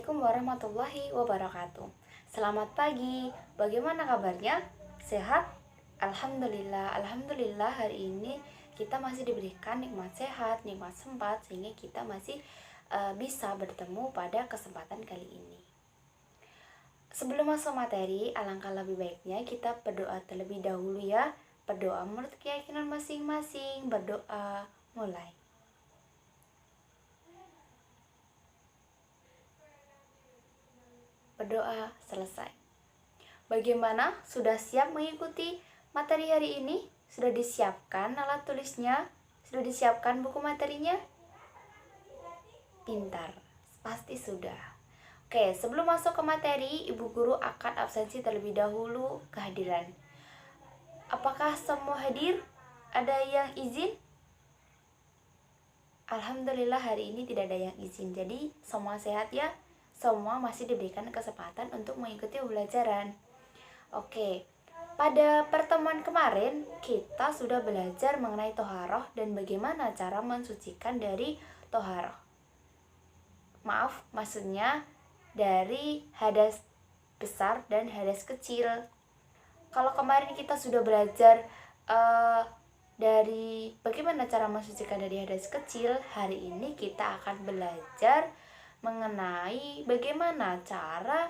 Assalamualaikum warahmatullahi wabarakatuh. Selamat pagi, bagaimana kabarnya? Sehat? Alhamdulillah hari ini kita masih diberikan nikmat sehat, nikmat sempat, sehingga kita masih bisa bertemu pada kesempatan kali ini. Sebelum masuk materi, alangkah lebih baiknya kita berdoa terlebih dahulu ya. Berdoa menurut keyakinan masing-masing, berdoa mulai. Berdoa selesai. Bagaimana? Sudah siap mengikuti materi hari ini? Sudah disiapkan alat tulisnya? Sudah disiapkan buku materinya? Pintar, pasti sudah. Oke, sebelum masuk ke materi, Ibu Guru akan absensi terlebih dahulu kehadiran. Apakah semua hadir? Ada yang izin? Alhamdulillah hari ini tidak ada yang izin. Jadi semua sehat ya? Semua masih diberikan kesempatan untuk mengikuti pembelajaran. Oke, pada pertemuan kemarin kita sudah belajar mengenai toharoh dan bagaimana cara mensucikan dari toharoh. Maaf, maksudnya dari hadas besar dan hadas kecil. Kalau kemarin kita sudah belajar dari bagaimana cara mensucikan dari hadas kecil, hari ini kita akan belajar mengenai bagaimana cara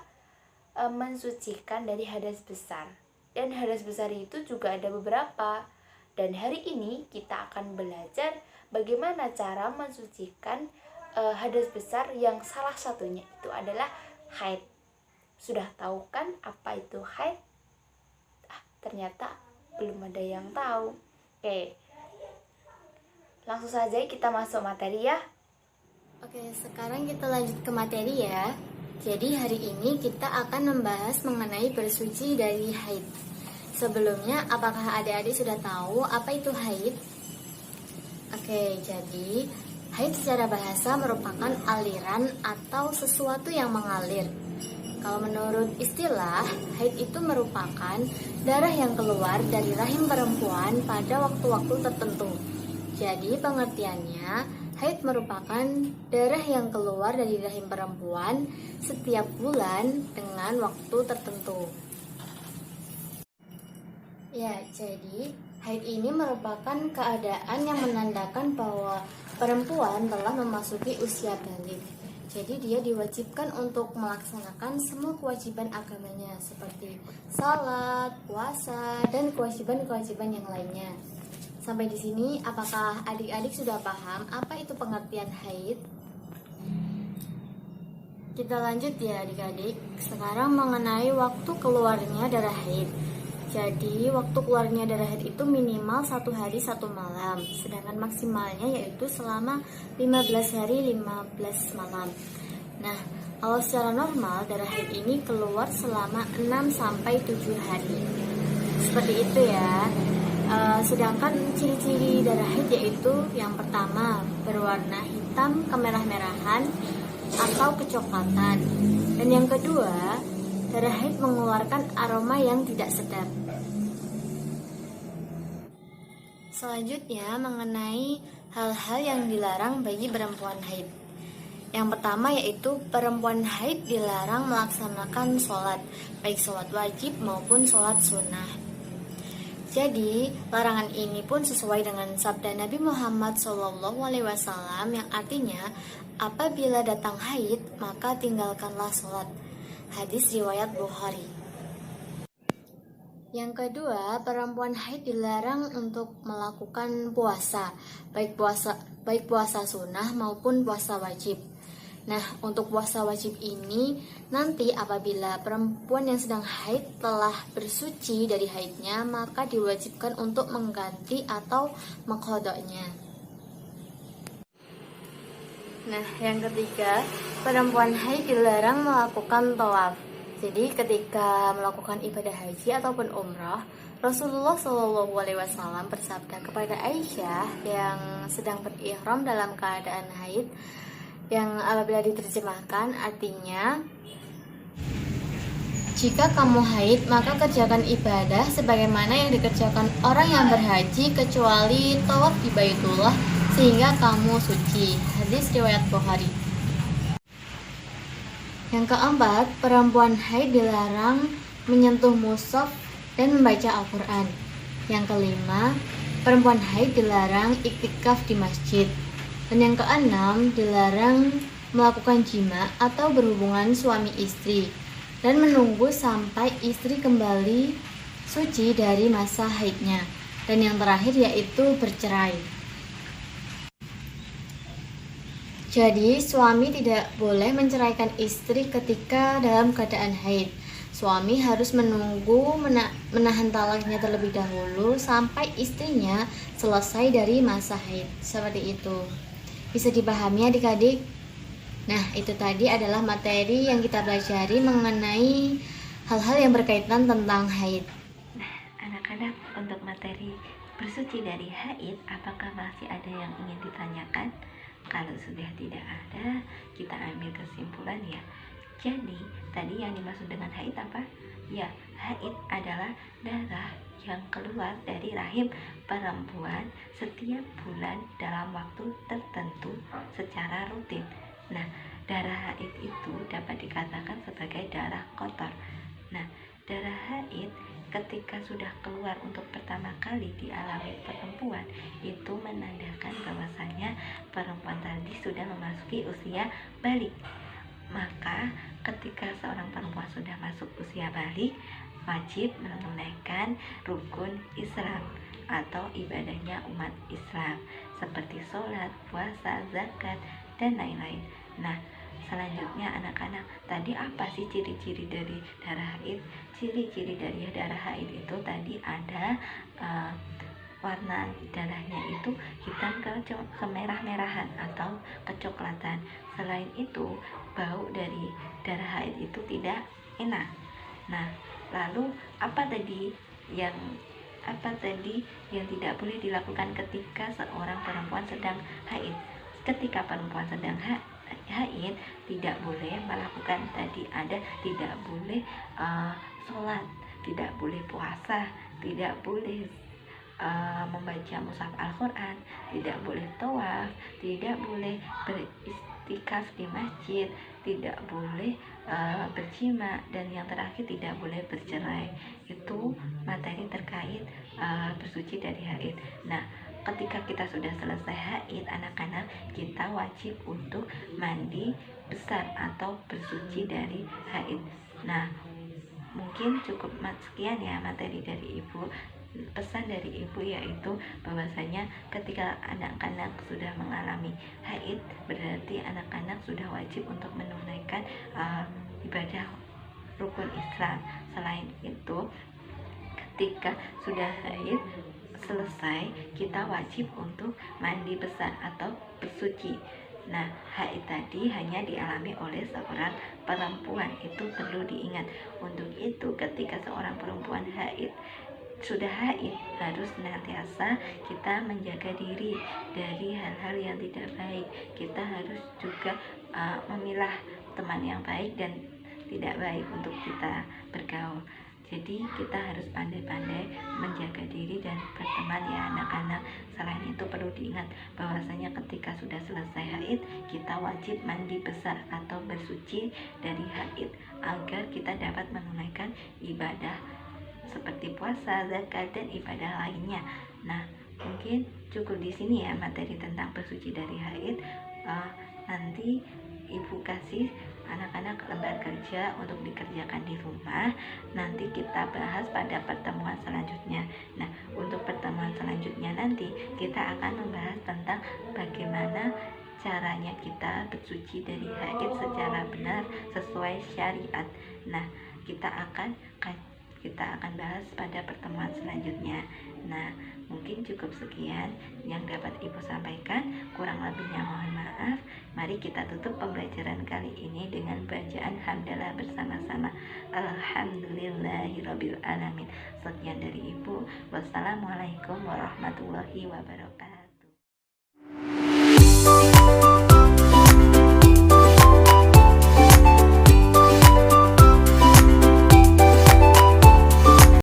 mensucikan dari hadas besar. Dan hadas besar itu juga ada beberapa. Dan hari ini kita akan belajar bagaimana cara mensucikan hadas besar yang salah satunya itu adalah haid. Sudah tahu kan apa itu haid? Ternyata belum ada yang tahu. Oke, langsung saja kita masuk materi ya. Oke, sekarang kita lanjut ke materi ya. Jadi hari ini kita akan membahas mengenai bersuci dari haid. Sebelumnya, apakah adik-adik sudah tahu apa itu haid? Oke, jadi haid secara bahasa merupakan aliran atau sesuatu yang mengalir. Kalau menurut istilah, haid itu merupakan darah yang keluar dari rahim perempuan pada waktu-waktu tertentu. Jadi pengertiannya, haid merupakan darah yang keluar dari rahim perempuan setiap bulan dengan waktu tertentu. Ya, jadi haid ini merupakan keadaan yang menandakan bahwa perempuan telah memasuki usia balik. Jadi dia diwajibkan untuk melaksanakan semua kewajiban agamanya seperti salat, puasa, dan kewajiban-kewajiban yang lainnya. Sampai di sini, apakah adik-adik sudah paham apa itu pengertian haid? Kita lanjut ya adik-adik. Sekarang mengenai waktu keluarnya darah haid. Jadi, waktu keluarnya darah haid itu minimal 1 hari 1 malam. Sedangkan maksimalnya yaitu selama 15 hari 15 malam. Nah, kalau secara normal darah haid ini keluar selama 6-7 hari. Seperti itu ya. Sedangkan ciri-ciri darah haid yaitu yang pertama berwarna hitam kemerah-merahan atau kecoklatan, dan yang kedua darah haid mengeluarkan aroma yang tidak sedap. Selanjutnya mengenai hal-hal yang dilarang bagi perempuan haid. Yang pertama yaitu perempuan haid dilarang melaksanakan sholat, baik sholat wajib maupun sholat sunnah. Jadi, larangan ini pun sesuai dengan sabda Nabi Muhammad SAW yang artinya, apabila datang haid, maka tinggalkanlah sholat. Hadis riwayat Bukhari. Yang kedua, perempuan haid dilarang untuk melakukan puasa, baik puasa sunnah maupun puasa wajib. Nah, untuk puasa wajib ini nanti apabila perempuan yang sedang haid telah bersuci dari haidnya, maka diwajibkan untuk mengganti atau mengqadanya. Nah, yang ketiga, perempuan haid dilarang melakukan tawaf. Jadi, ketika melakukan ibadah haji ataupun umrah, Rasulullah SAW bersabda kepada Aisyah yang sedang berihram dalam keadaan haid, yang apabila diterjemahkan artinya, jika kamu haid maka kerjakan ibadah sebagaimana yang dikerjakan orang yang berhaji kecuali tawaf di Baitullah sehingga kamu suci. Hadis riwayat Bukhari. Yang keempat, perempuan haid dilarang menyentuh mushaf dan membaca Al-Quran. Yang kelima, perempuan haid dilarang iktikaf di masjid. Dan yang keenam, dilarang melakukan jima atau berhubungan suami istri dan menunggu sampai istri kembali suci dari masa haidnya. Dan yang terakhir yaitu bercerai. Jadi, suami tidak boleh menceraikan istri ketika dalam keadaan haid. Suami harus menunggu menahan talaknya terlebih dahulu sampai istrinya selesai dari masa haid. Seperti itu. Bisa dipahami adik-adik? Nah, itu tadi adalah materi yang kita pelajari mengenai hal-hal yang berkaitan tentang haid. Nah, anak-anak, untuk materi bersuci dari haid, apakah masih ada yang ingin ditanyakan? Kalau sudah tidak ada, kita ambil kesimpulan ya. Jadi, tadi yang dimaksud dengan haid apa? Ya, haid adalah darah yang keluar dari rahim perempuan setiap bulan dalam waktu tertentu secara rutin. Nah, darah haid itu dapat dikatakan sebagai darah kotor. Nah, darah haid ketika sudah keluar untuk pertama kali dialami perempuan, itu menandakan bahwasanya perempuan tadi sudah memasuki usia balik. Maka ketika seorang perempuan sudah masuk usia balik, wajib menunaikan rukun Islam atau ibadahnya umat Islam seperti sholat, puasa, zakat, dan lain-lain. Nah, selanjutnya anak-anak, tadi apa sih ciri-ciri dari darah haid? Ciri-ciri dari darah haid itu tadi ada warna darahnya itu hitam kemerah-merahan atau kecoklatan. Selain itu, bau dari darah haid itu tidak enak. Nah, lalu apa tadi yang tidak boleh dilakukan ketika seorang perempuan sedang haid? Ketika perempuan sedang haid, tidak boleh melakukan tidak boleh sholat, tidak boleh puasa, tidak boleh membaca mushaf Al-Quran, tidak boleh tawaf, tidak boleh beriktikaf di masjid, tidak boleh berjima, dan yang terakhir tidak boleh bercerai. Itu materi terkait bersuci dari haid. Nah, ketika kita sudah selesai haid, anak-anak, kita wajib untuk mandi besar atau bersuci dari haid. Nah, mungkin cukup sekian ya materi dari ibu. Pesan dari ibu yaitu bahwasanya ketika anak-anak sudah mengalami haid, berarti anak-anak sudah wajib untuk menunaikan ibadah rukun Islam. Selain itu, ketika sudah haid selesai, kita wajib untuk mandi besar atau bersuci. Nah, haid tadi hanya dialami oleh seorang perempuan, itu perlu diingat. Untuk itu, ketika seorang perempuan sudah haid, harus senantiasa kita menjaga diri dari hal-hal yang tidak baik. Kita harus juga memilah teman yang baik dan tidak baik untuk kita bergaul. Jadi kita harus pandai-pandai menjaga diri dan berteman ya anak-anak. Selain itu perlu diingat bahwasanya ketika sudah selesai haid, kita wajib mandi besar atau bersuci dari haid agar kita dapat menunaikan ibadah seperti puasa, zakat, dan ibadah lainnya. Nah, mungkin cukup di sini ya materi tentang bersuci dari haid. Nanti ibu kasih anak-anak lembar kerja untuk dikerjakan di rumah. Nanti kita bahas pada pertemuan selanjutnya. Nah, untuk pertemuan selanjutnya nanti kita akan membahas tentang bagaimana caranya kita bersuci dari haid secara benar sesuai syariat. Nah, kita akan bahas pada pertemuan selanjutnya. Nah, mungkin cukup sekian yang dapat ibu sampaikan. Kurang lebihnya mohon maaf. Mari kita tutup pembelajaran kali ini dengan bacaan hamdalah bersama-sama. Alhamdulillahirabbil alamin. Sekian dari ibu. Wassalamualaikum warahmatullahi wabarakatuh.